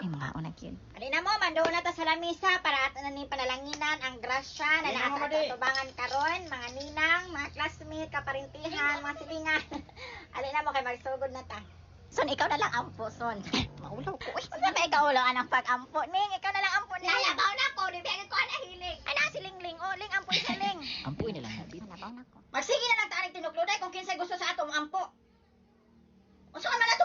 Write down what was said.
Ay, mga unag yun. Alin na mo, mandoon na ta sa lamisa para ato na ni panalanginan ang grasya na Alin na mo, naasa Madi? sa tubangan karon, mga ninang, mga classmate, kaparintihan, mga silingan. Alin na mo kay magsugod na ta. Son, ikaw na lang ampo, Son. Maulaw ko. Uy, ano ba ikaw ulaan ang pag-ampo? Ning, ikaw na lang ampo, Ning. Lalabaw na ko, di ba ko na hiling. Ay, na si Ling. Oh, Ling, ampo si Ling. Ampuin na lang natin. Nalabaw na ko. Magsige na lang ta aning tinukluday kung kinsay gusto sa ato ampo. Unsa man na to